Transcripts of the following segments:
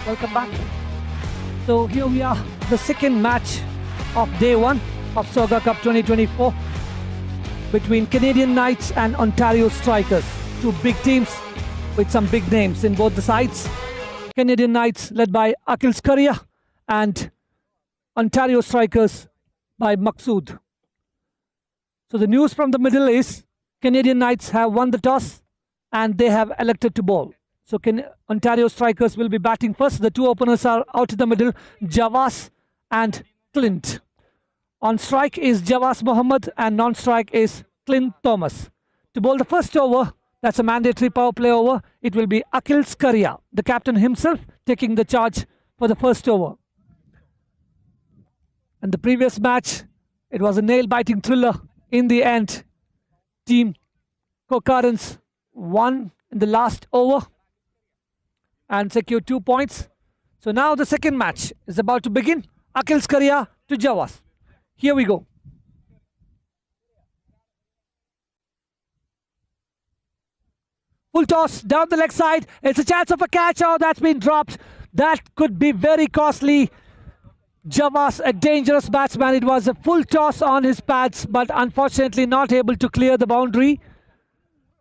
Welcome back. So here we are, the second match of day one of Sauga Cup 2024 between Canadian Knights and Ontario Strikers. Two big teams with some big names in both the sides. Canadian Knights led by Akhil Skaria and Ontario Strikers by Maqsood. So the news from the middle is Canadian Knights have won the toss and they have elected to bowl. So Ontario Strikers will be batting first. The two openers are out in the middle, Javas and Clint. On strike is Javas Mohammed and non-strike is Clint Thomas. To bowl the first over, that's a mandatory power play over, it will be Akhil Skaria, the captain himself, taking the charge for the first over. And the previous match, it was a nail-biting thriller. In the end, Team Kokarans won in the last over and secured 2 points. So now the second match is about to begin. Akhil Skaria to Javas. Here we go. Full toss down the leg side. It's a chance of a catch. Oh, that's been dropped. That could be very costly. Javas, a dangerous batsman. It was a full toss on his pads, but unfortunately not able to clear the boundary.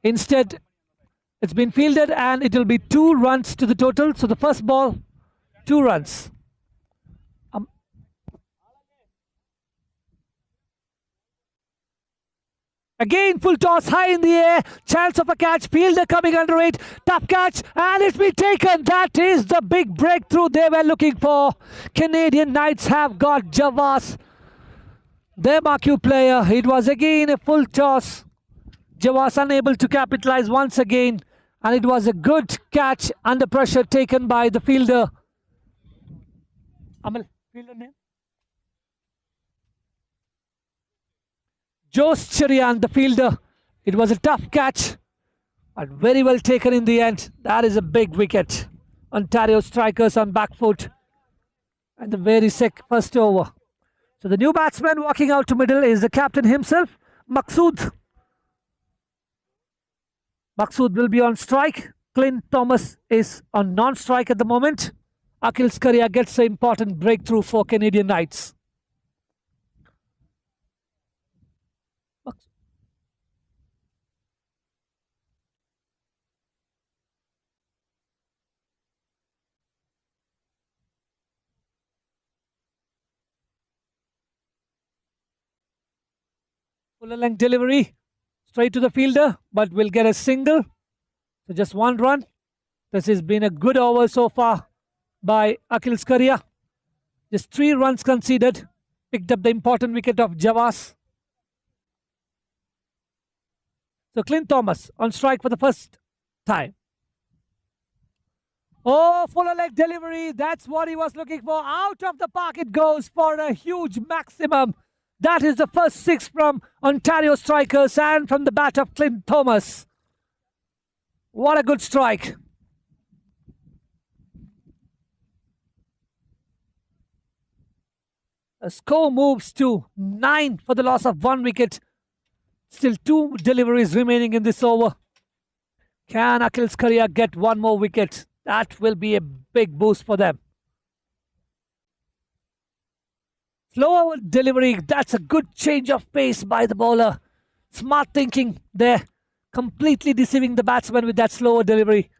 Instead, it's been fielded and it will be 2 runs to the total. So the first ball, 2 runs. Again, full toss high in the air. Chance of a catch. Fielder coming under it. Tough catch. And it's been taken. That is the big breakthrough they were looking for. Canadian Knights have got Javas, their marquee player. It was again a full toss. Javas unable to capitalize once again. And it was a good catch under pressure taken by the fielder. Amal, fielder name? Jose Cherian, the fielder. It was a tough catch, but very well taken in the end. That is a big wicket. Ontario Strikers on back foot. And the very sick first over. So the new batsman walking out to middle is the captain himself, Maqsood. Maqsood will be on strike. Clint Thomas is on non-strike at the moment. Akhil Skaria gets an important breakthrough for Canadian Knights. Full length delivery. Straight to the fielder, but will get a single. So just 1 run. This has been a good over so far by Akhil Skaria. Just 3 runs conceded. Picked up the important wicket of Javas. So Clint Thomas on strike for the first time. Oh, full leg delivery. That's what he was looking for. Out of the park it goes for a huge maximum. That is the first 6 from Ontario Strikers and from the bat of Clint Thomas. What a good strike. The score moves to 9 for the loss of 1 wicket. Still 2 deliveries remaining in this over. Can Akhil Skaria get 1 more wicket? That will be a big boost for them. Slower delivery, that's a good change of pace by the bowler. Smart thinking there. Completely deceiving the batsman with that slower delivery.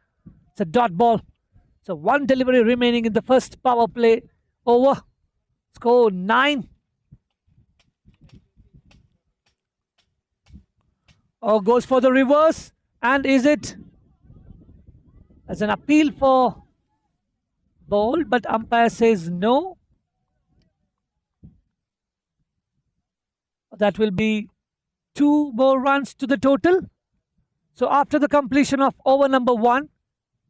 It's a dot ball. So 1 delivery remaining in the first power play over. Score 9. Oh, goes for the reverse. And is it? As an appeal for ball, but umpire says no. That will be 2 more runs to the total. So after the completion of over number 1,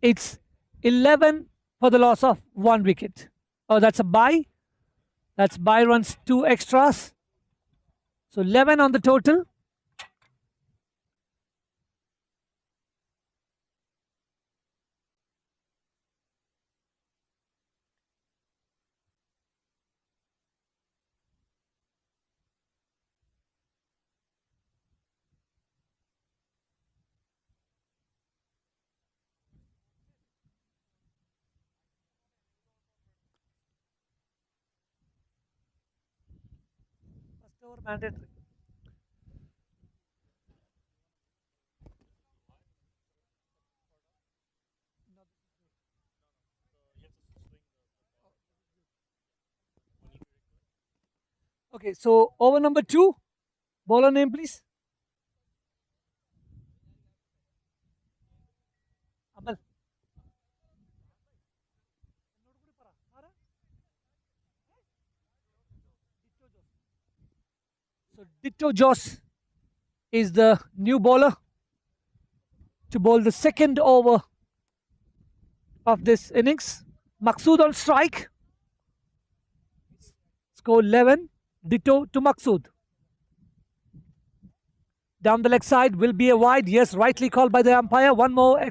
it's 11 for the loss of 1 wicket. Oh, that's a bye. That's bye runs 2 extras. So 11 on the total. over mandatory. Okay, so over number 2, bowler name please. Amal. So Ditto Joss is the new bowler to bowl the second over of this innings. Maksud on strike. Score 11. Ditto to Maksud. Down the leg side will be a wide. Yes, rightly called by the umpire. One more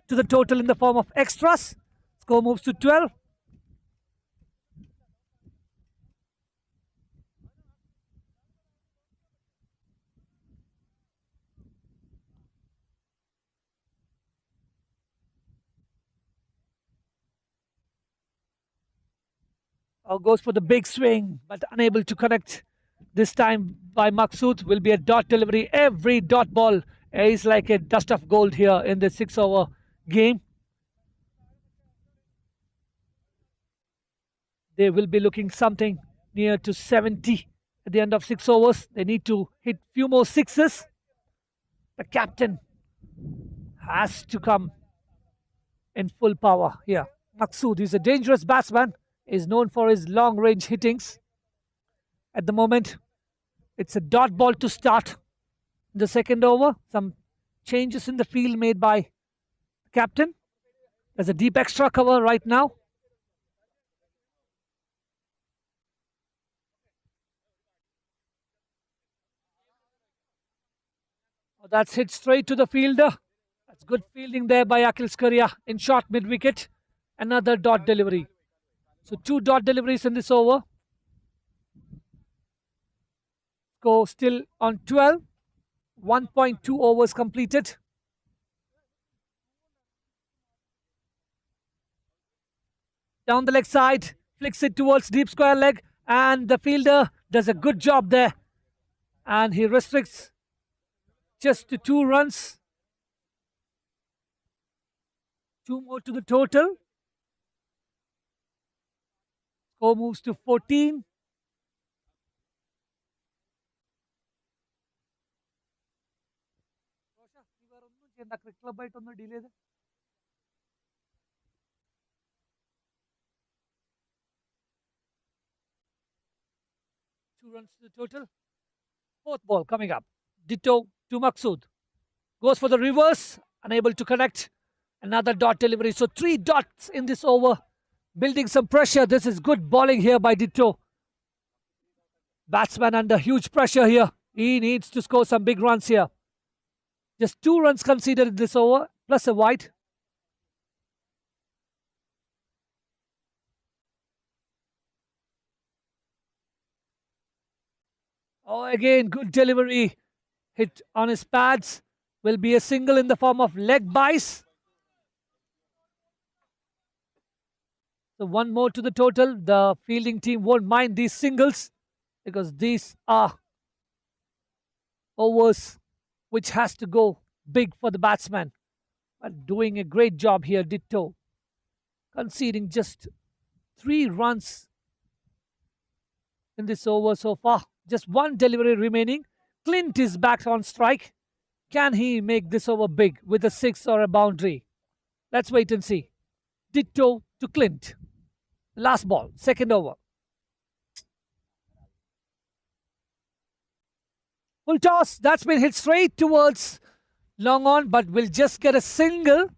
to the total in the form of extras. Score moves to 12. Goes for the big swing, but unable to connect. This time by Maksud will be a dot delivery. Every dot ball is like a dust of gold here in the 6-over game. They will be looking something near to 70 at the end of 6 overs. They need to hit few more sixes. The captain has to come in full power here. Maksud is a dangerous batsman, is known for his long range hittings. At the moment, it's a dot ball to start the second over. Some changes in the field made by the captain. There's a deep extra cover right now. That's hit straight to the fielder. That's good fielding there by Akil Skaria in short mid wicket. Another dot delivery. So 2 dot deliveries in this over. Score still on 12. 1.2 overs completed. Down the leg side, flicks it towards deep square leg, and the fielder does a good job there. And he restricts just to 2 runs. 2 more to the total. Score moves to 14. Two runs to the total. 4th ball coming up. Ditto to Maksud. Goes for the reverse. Unable to connect. Another dot delivery. So 3 dots in this over. Building some pressure. This is good bowling here by Ditto. Batsman under huge pressure here. He needs to score some big runs here. Just 2 runs conceded in this over, plus a wide. Oh, again, good delivery. Hit on his pads. Will be a single in the form of leg bice. So 1 more to the total. The fielding team won't mind these singles because these are overs which has to go big for the batsman. But doing a great job here, Ditto. Conceding just 3 runs in this over so far. Just 1 delivery remaining. Clint is back on strike. Can he make this over big with a 6 or a boundary? Let's wait and see. Ditto to Clint. Last ball, second over. Full toss. That's been hit straight towards long on, but will just get a single.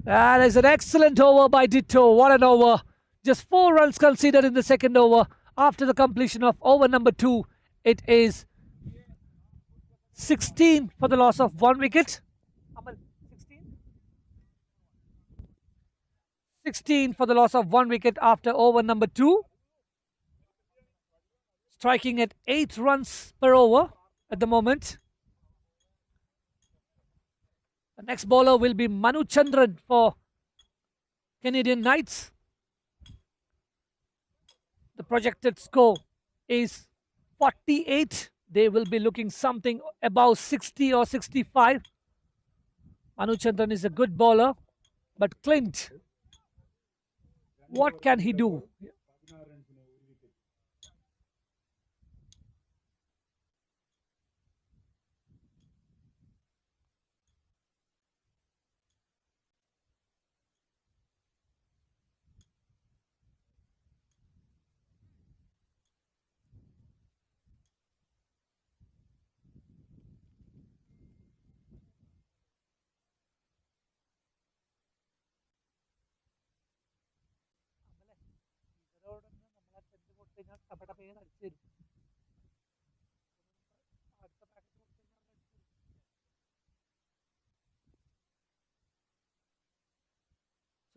That is an excellent over by Ditto. What an over. Just 4 runs conceded in the second over. After the completion of over number 2, it is 16 for the loss of 1 wicket. 16 for the loss of 1 wicket after over number 2. Striking at 8 runs per over at the moment. The next bowler will be Manu Chandran for Canadian Knights. The projected score is 48. They will be looking something above 60 or 65. Manuchandran is a good bowler, but Clint, what can he do?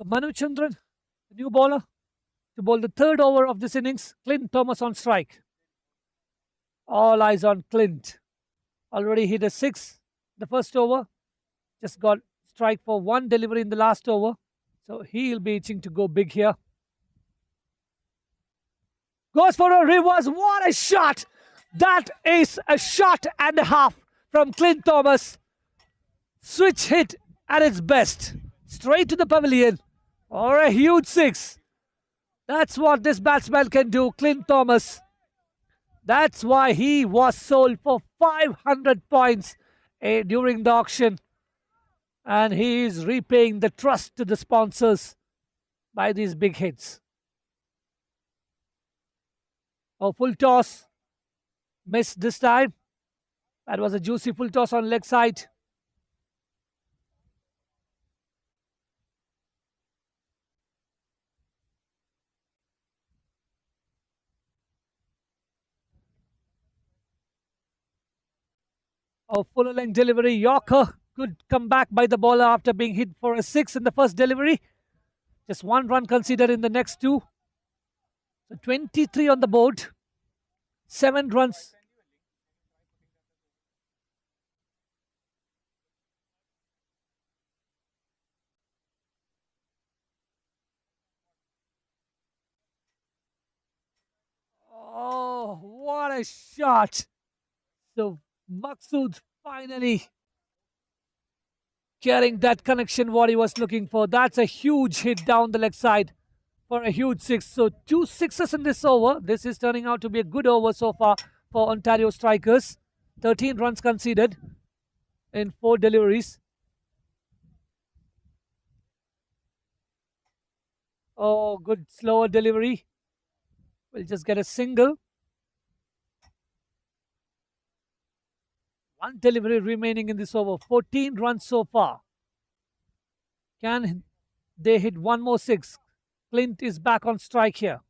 So Manuchandran, the new bowler, to bowl the third over of this innings. Clint Thomas on strike. All eyes on Clint. Already hit a six the first over. Just got strike for one delivery in the last over. So he'll be itching to go big here. Goes for a reverse. What a shot! That is a shot and a half from Clint Thomas. Switch hit at its best. Straight to the pavilion. Or a huge six. That's what this batsman can do, Clint Thomas. That's why he was sold for 500 points during the auction. And he is repaying the trust to the sponsors by these big hits. Oh, full toss. Missed this time. That was a juicy full toss on leg side. Oh, full length delivery. Yorker. Good comeback by the bowler after being hit for a six in the first delivery. Just one run considered in the next two. So 23 on the board. 7 runs. Oh, what a shot. So Maqsood finally getting that connection what he was looking for. That's a huge hit down the leg side for a huge six. So 2 sixes in this over. This is turning out to be a good over so far for Ontario Strikers. 13 runs conceded in 4 deliveries. Oh, good slower delivery. We'll just get a single. 1 delivery remaining in this over. 14 runs so far. Can they hit one more six? Clint is back on strike here.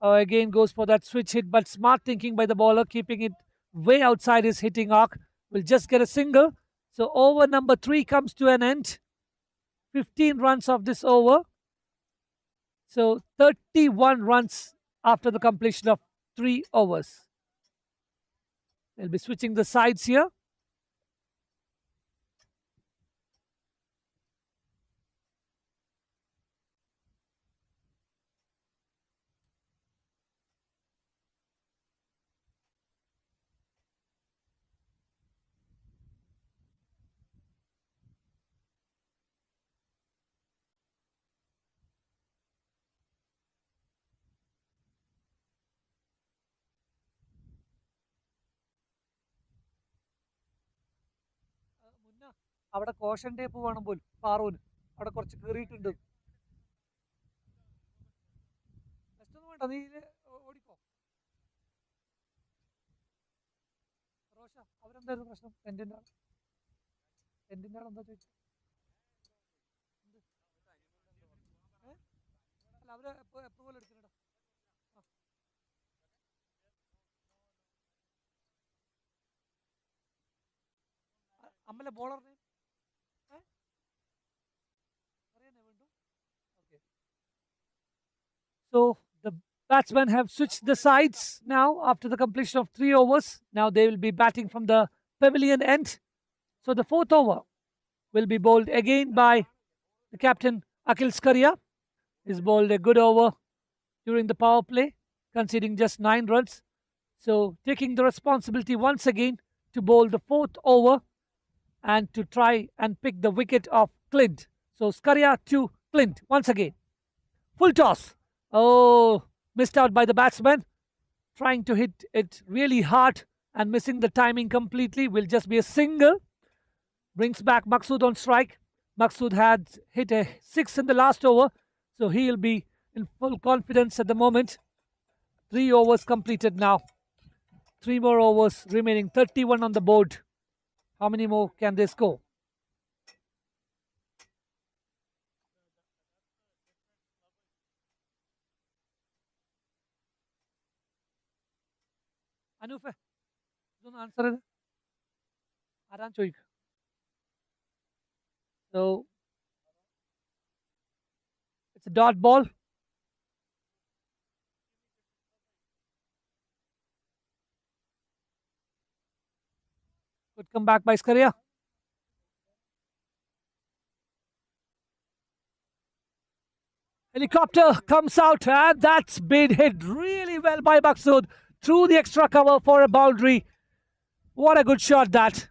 Again goes for that switch hit, but smart thinking by the bowler, keeping it way outside his hitting arc. Will just get a single. So over number 3 comes to an end. 15 runs of this over. So 31 runs after the completion of 3 overs. They'll be switching the sides here. അവിടെ caution tape വേണം പോലും പാറൂന് അവിടെ കുറച്ച് കീറിയിട്ടുണ്ട് just ഒന്നും വേണ്ട നീ ഓടിക്കോ Rocher അവരെന്തായിരുന്നു പ്രശ്നം ടെന്റിന്റെ ആൾ എന്താ ചോദിച്ചു അല്ല അവര് എപ്രൂവൽ എടുത്തിട്ടുണ്ടോ അമ്മലെ ബോളറിന് So the batsmen have switched the sides now after the completion of 3 overs. Now they will be batting from the pavilion end. So the 4th over will be bowled again by the captain Akhil Skaria. He's bowled a good over during the power play, conceding just 9 runs. So taking the responsibility once again to bowl the fourth over and to try and pick the wicket of Clint. So Scaria to Clint once again. Full toss. Oh, missed out by the batsman. Trying to hit it really hard and missing the timing completely. Will just be a single. Brings back Maqsood on strike. Maqsood had hit a 6 in the last over, so he'll be in full confidence at the moment. 3 overs completed now. 3 more overs remaining. 31 on the board. How many more can they score? Anufe, don't answer it. Aran choik. So it's a dot ball. Good comeback by Scaria. Helicopter comes out and that's been hit really well by Maqsood through the extra cover for a boundary. What a good shot that.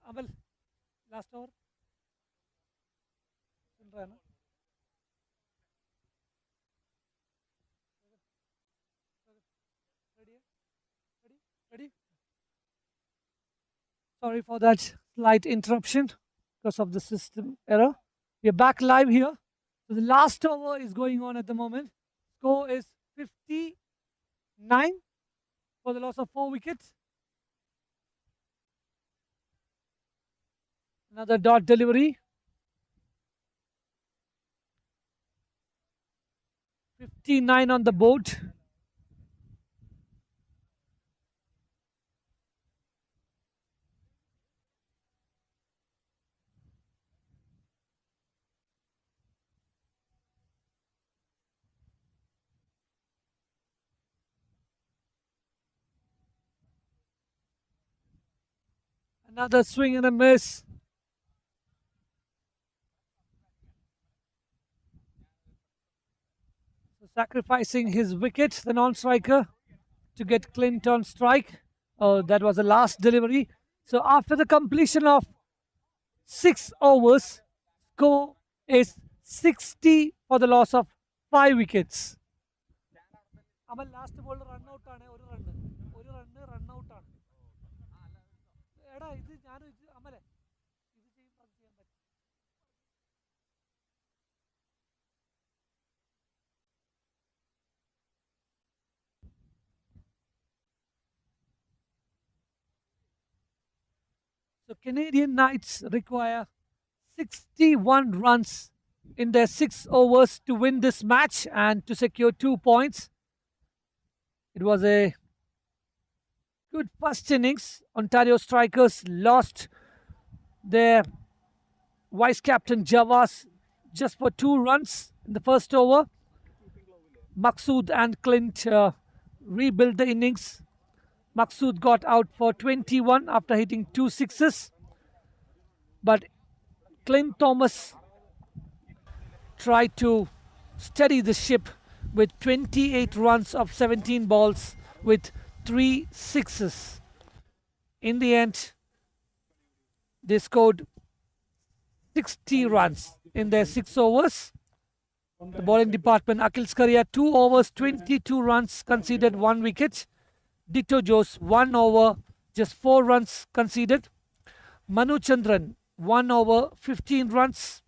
Amal, last over. सुन रहा है ना? Ready? Ready? Ready? Sorry for that slight interruption because of the system error. We are back live here. So the last over is going on at the moment. Score is 59 for the loss of 4 wickets. Another dot delivery. 59 on the board. Another swing and a miss. So sacrificing his wicket, the non-striker, to get Clint on strike. Oh, that was the last delivery. So after the completion of 6 overs, score is 60 for the loss of 5 wickets. അവൻ last ബോളിൽ run out ആണ് ഒരു run run out ആണ് എടാ ഇത് ഞാൻ അമലെ ഇത് ചെയ്യുമ്പോൾ അത് ചെയ്യാൻ പറ്റും So Canadian Knights require 61 runs in their 6 overs to win this match and to secure 2 points. It was a good first innings. Ontario Strikers lost their vice captain Javas just for 2 runs in the first over. Maqsood and Clint rebuilt the innings. Maqsood got out for 21 after hitting 2 sixes. But Clint Thomas tried to steady the ship with 28 runs of 17 balls with 3 sixes. In the end, they scored 60 runs in their 6 overs. The bowling department, Akhil Skaria, 2 overs, 22 runs, conceded 1 wicket. Ditto Jose, 1 over, just 4 runs conceded. Manu Chandran, 1 over, 15 runs.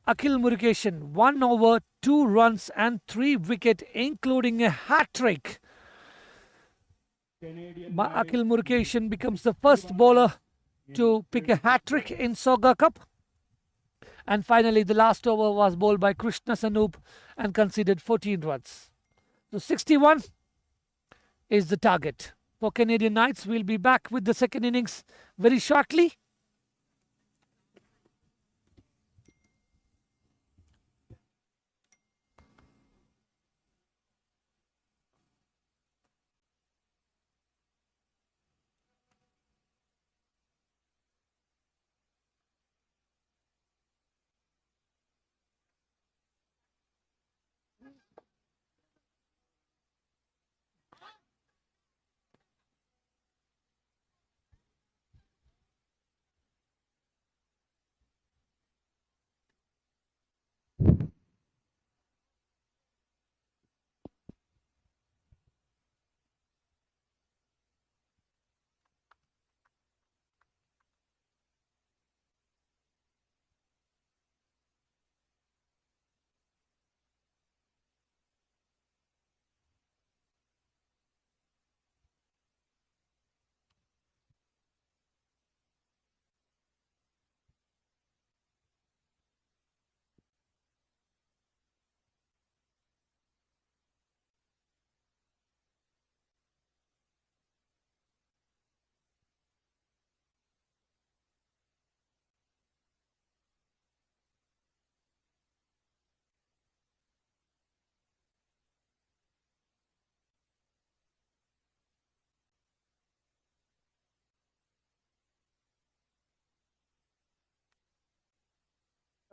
Akhil Murukeshan, 1 over, 2 runs and 3 wicket, including a hat-trick. Akhil Murukeshan becomes the first bowler to pick a hat-trick in Sauga Cup. And finally, the last over was bowled by Krishna Sanoop and conceded 14 runs. So 61 is the target for Canadian Knights. We'll be back with the second innings very shortly.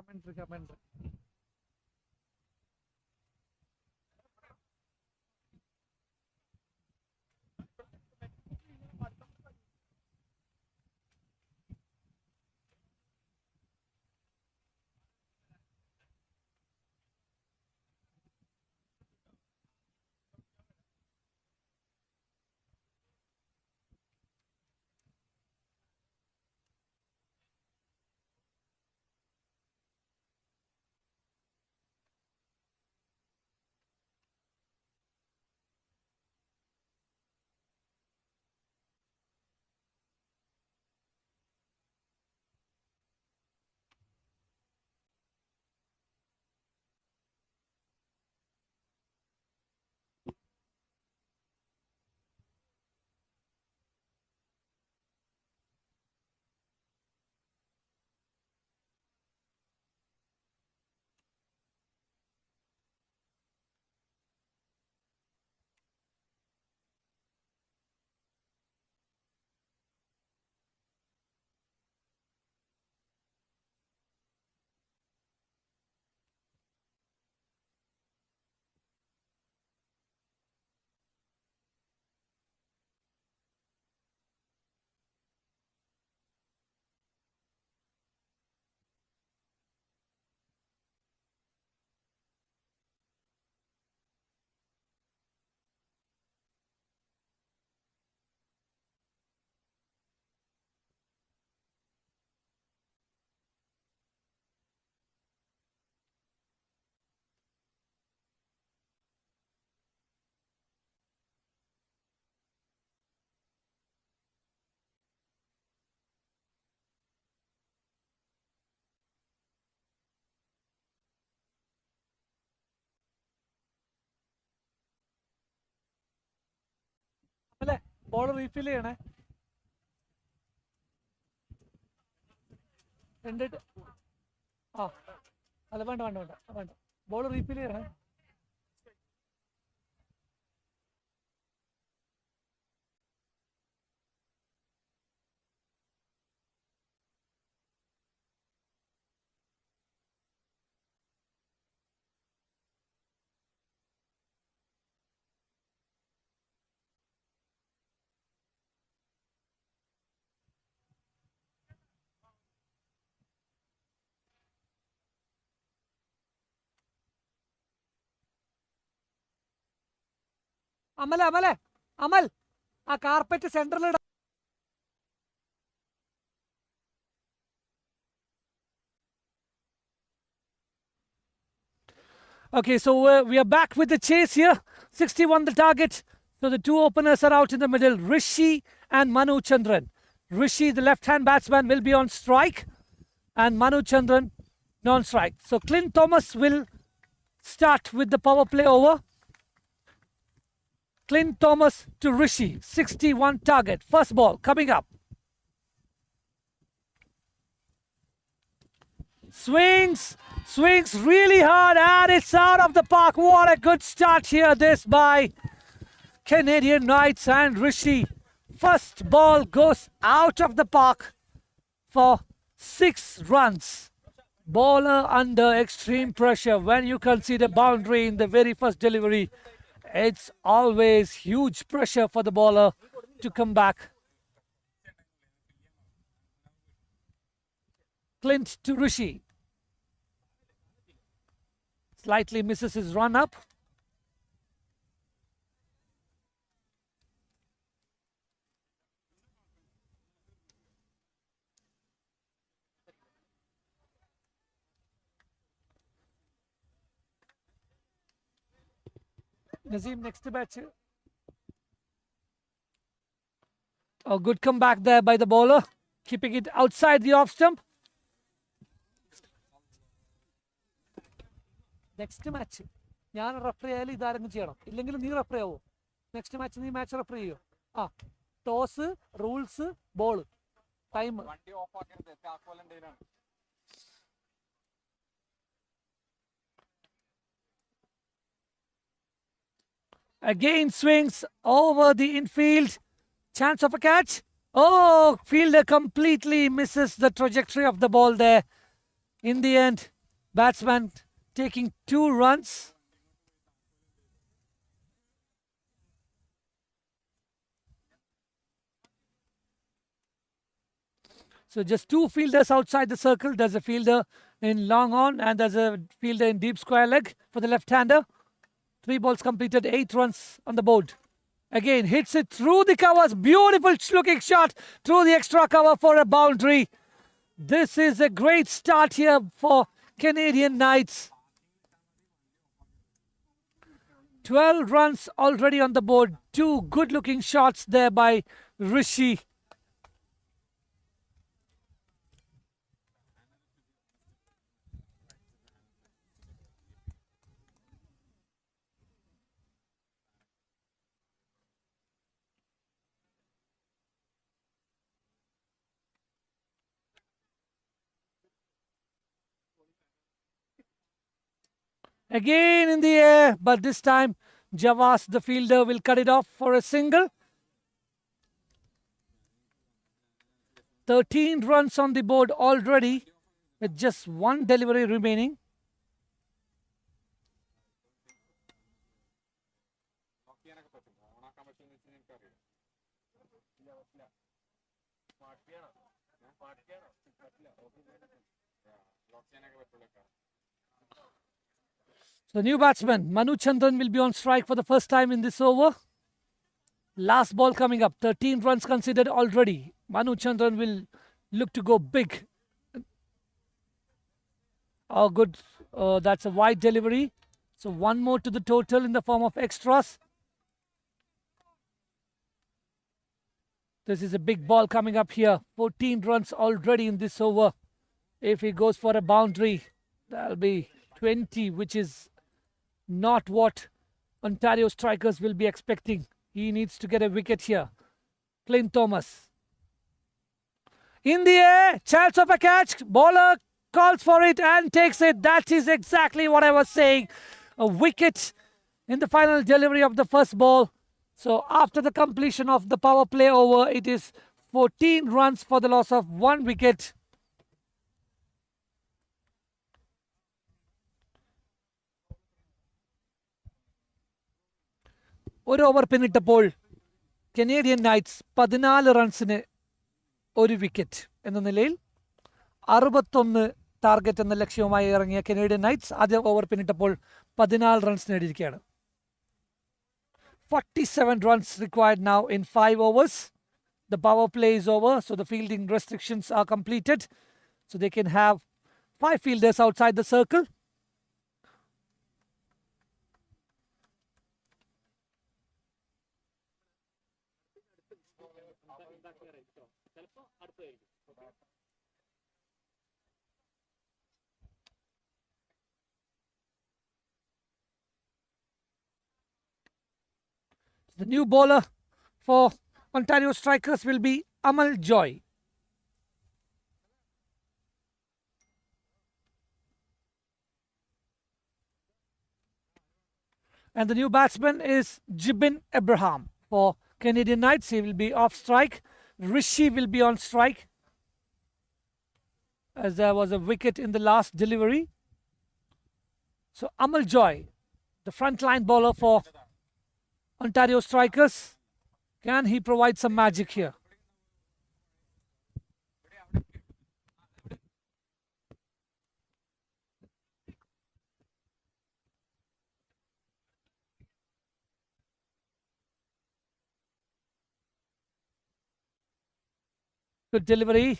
Commentary. Ball refill ചെയ്യണേ. ആ അല്ല വേണ്ട വേണ്ട വേണ്ട വേണ്ട, ball refill ചെയ്യണേ. അമൽ ആ carpet സെന്ററിൽ ഇടാം. Okay, so we are back with the chase here. 61 the target. So the two openers are out in the middle, Rishi and Manu Chandran. Rishi, the left-hand batsman, will be on strike, and Manu Chandran non-strike. So Clint Thomas will start with the power play over. Clint Thomas to Rishi, 61 target. First ball coming up. Swings really hard, and it's out of the park. What a good start here, this by Canadian Knights and Rishi. First ball goes out of the park for 6 runs. Bowler under extreme pressure. When you consider boundary in the very first delivery, it's always huge pressure for the bowler to come back. Clint to Rishi. Slightly misses his run up. Nazim, next match. A good comeback there by the bowler, keeping it outside the off stump. Next match ഞാൻ referee ആയാലും ഇതാരെങ്കിലും ചെയ്യണം, ഇല്ലെങ്കിൽ നീ referee ആവോ? Next match നീ match referee ചെയ്യോ? ആ, toss, rules, ball, time. Again swings over the infield. Chance of a catch. Oh, fielder completely misses the trajectory of the ball there. In the end, batsman taking 2 runs. So just 2 fielders outside the circle. There's a fielder in long on and there's a fielder in deep square leg for the left-hander. 3 balls completed, 8 runs on the board. Again, hits it through the covers. Beautiful looking shot through the extra cover for a boundary. This is a great start here for Canadian Knights. 12 runs already on the board. 2 good looking shots there by Rishi. Again in the air, but this time Javas, the fielder, will cut it off for a single. 13 runs on the board already with just 1 delivery remaining. The new batsman, Manu Chandran, will be on strike for the first time in this over. Last ball coming up. 13 runs considered already. Manu Chandran will look to go big. Oh, good. That's a wide delivery. So 1 more to the total in the form of extras. This is a big ball coming up here. 14 runs already in this over. If he goes for a boundary, that'll be 20, which is not what Ontario strikers will be expecting. He needs to get a wicket here. Clint Thomas. In the air, chance of a catch. Bowler calls for it and takes it. That is exactly what I was saying. A wicket in the final delivery of the first ball. So after the completion of the power play over, it is 14 runs for the loss of 1 wicket. ഒരു over പിന്നിട്ടപ്പോൾ Canadian nights 14 റൺസിന് 1 wicket എന്ന നിലയിൽ 61 target എന്ന ലക്ഷ്യവുമായി ഇറങ്ങിയ Canadian nights ആദ്യ over പിന്നിട്ടപ്പോൾ 14 runs നേടിയിരിക്കുകയാണ്. 47 runs required now in 5 overs. The power play is over, so the fielding restrictions are completed. So they can have 5 fielders outside the circle. The new bowler for Ontario Strikers will be Amal Joy. And the new batsman is Jibin Abraham for Canadian Knights. He will be off strike. Rishi will be on strike, as there was a wicket in the last delivery. So Amal Joy, the frontline bowler for Ontario Strikers. Can he provide some magic here? Good delivery.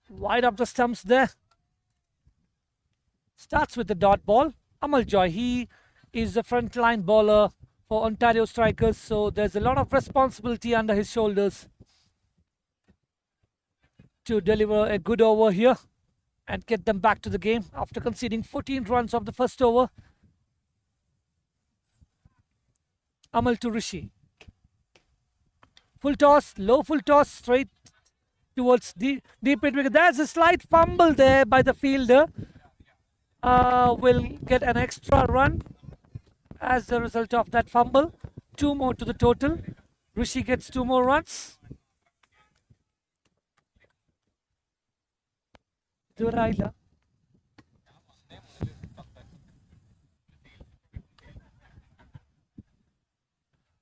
Wide up the stumps there. Starts with the dot ball. Amal Joy, he is the frontline bowler for Ontario Strikers, so there's a lot of responsibility under his shoulders to deliver a good over here and get them back to the game after conceding 14 runs of the first over. Amal to Rishi. Full toss, low full toss, straight towards the deep mid wicket. There's a slight fumble there by the fielder. Will get an extra run as a result of that fumble. 2 more to the total. Rishi gets 2 more runs.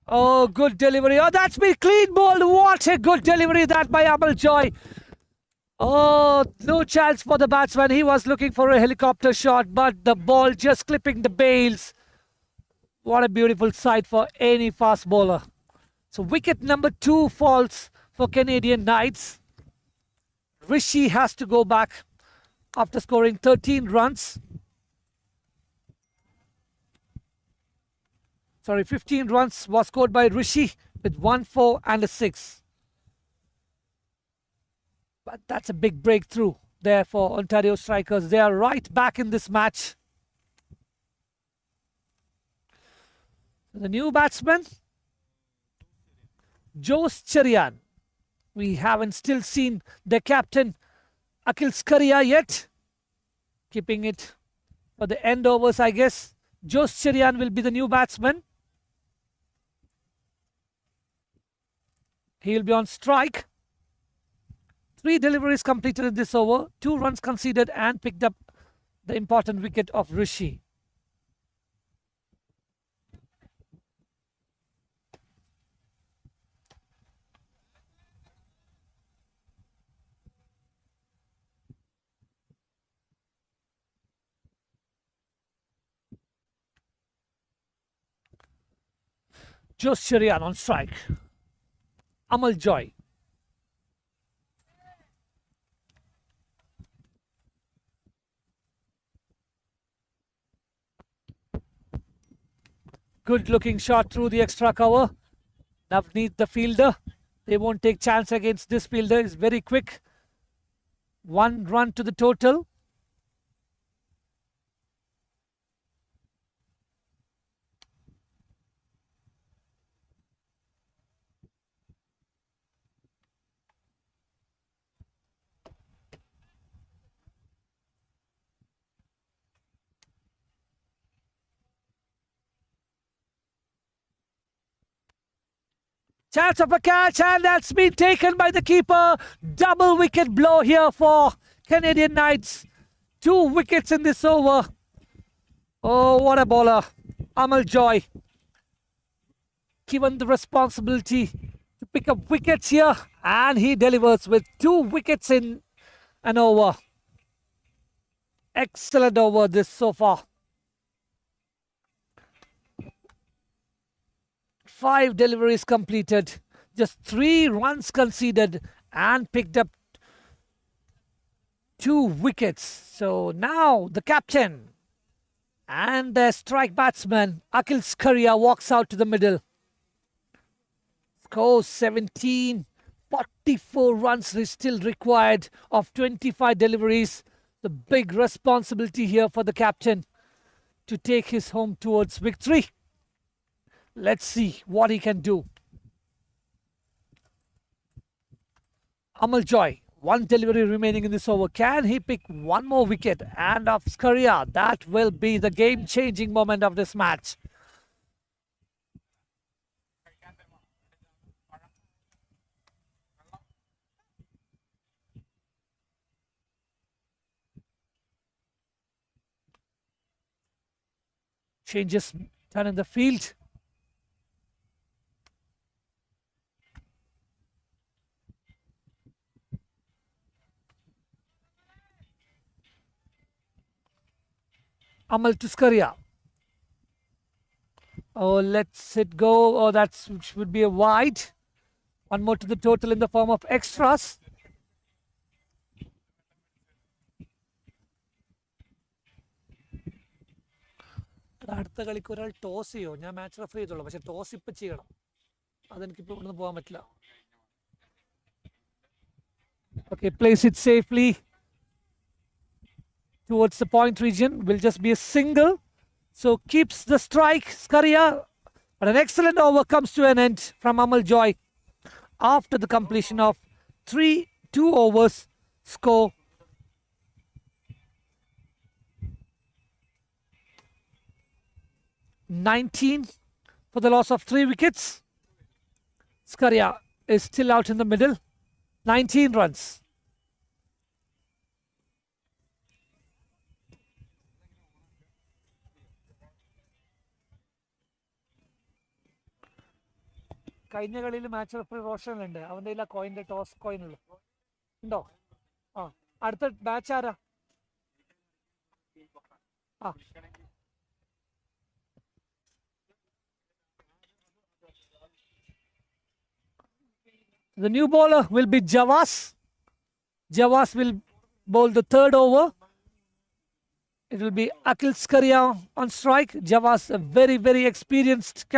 Oh, good delivery. Oh, that's been clean ball. What a good delivery that by Amal Joy. Oh, no chance for the batsman. He was looking for a helicopter shot, but the ball just clipping the bails. What a beautiful sight for any fast bowler. So wicket number 2 falls for Canadian Knights. Rishi has to go back after scoring 13 runs. 15 runs was scored by Rishi with 1 4 and a 6. But that's a big breakthrough there for Ontario Strikers. They are right back in this match. The new batsman, Jose Cherian. We haven't still seen the captain, Akil Skaria, yet. Keeping it for the end overs, I guess. Jose Cherian will be the new batsman. He will be on strike. 3 deliveries completed in this over. 2 runs conceded and picked up the important wicket of Rishi. Jose Cherian on strike. Amal Joy. Good looking shot through the extra cover. Navneet, the fielder. They won't take chance against this fielder. He's very quick. 1 run to the total. Chance of a catch, and that's been taken by the keeper. Double wicket blow here for Canadian Knights. 2 wickets in this over. Oh, what a bowler. Amal Joy, given the responsibility to pick up wickets here, and he delivers with 2 wickets in an over. Excellent over this so far. 5 deliveries completed, just 3 runs conceded, and picked up 2 wickets. So now the captain and the strike batsman Akhil Skaria walks out to the middle. Scores 17, 44 runs is still required of 25 deliveries. The big responsibility here for the captain to take his home towards victory. Let's see what he can do. Amal Joy, 1 delivery remaining in this over. Can he pick 1 more wicket? And of Skaria, that will be the game-changing moment of this match. Changes done in the field. Amal Tuskaria. Oh, let's it go. Oh, that would be a wide. 1 more to the total in the form of extras. അടുത്ത കളിക്ക് ഒരാൾ toss ചെയ്യോ? ഞാൻ match refer ചെയ്തോളൂ, പക്ഷെ toss ഇപ്പം ചെയ്യണം. അതെനിക്കിപ്പോൾ ഇവിടുന്ന് പോകാൻ പറ്റില്ല. Okay, place it safely towards the point region. Will just be a single. So keeps the strike, Skaria. But an excellent over comes to an end from Amal Joy after the completion of 2 overs. Score 19 for the loss of 3 wickets. Skaria is still out in the middle. 19 runs. കഴിഞ്ഞ കളിയിൽ match referee Roshan ഉണ്ട്. അവൻ്റെ കയ്യിൽ ആ കോയിൻ്റെ toss coin ഉള്ളു. ഉണ്ടോ? ആ, അടുത്ത ബാച്ച് ആരാ? ആ, the new bowler will be Javas. Javas will bowl the 3rd over. It will be Akhil Skaria on strike. Javas, a very, very experienced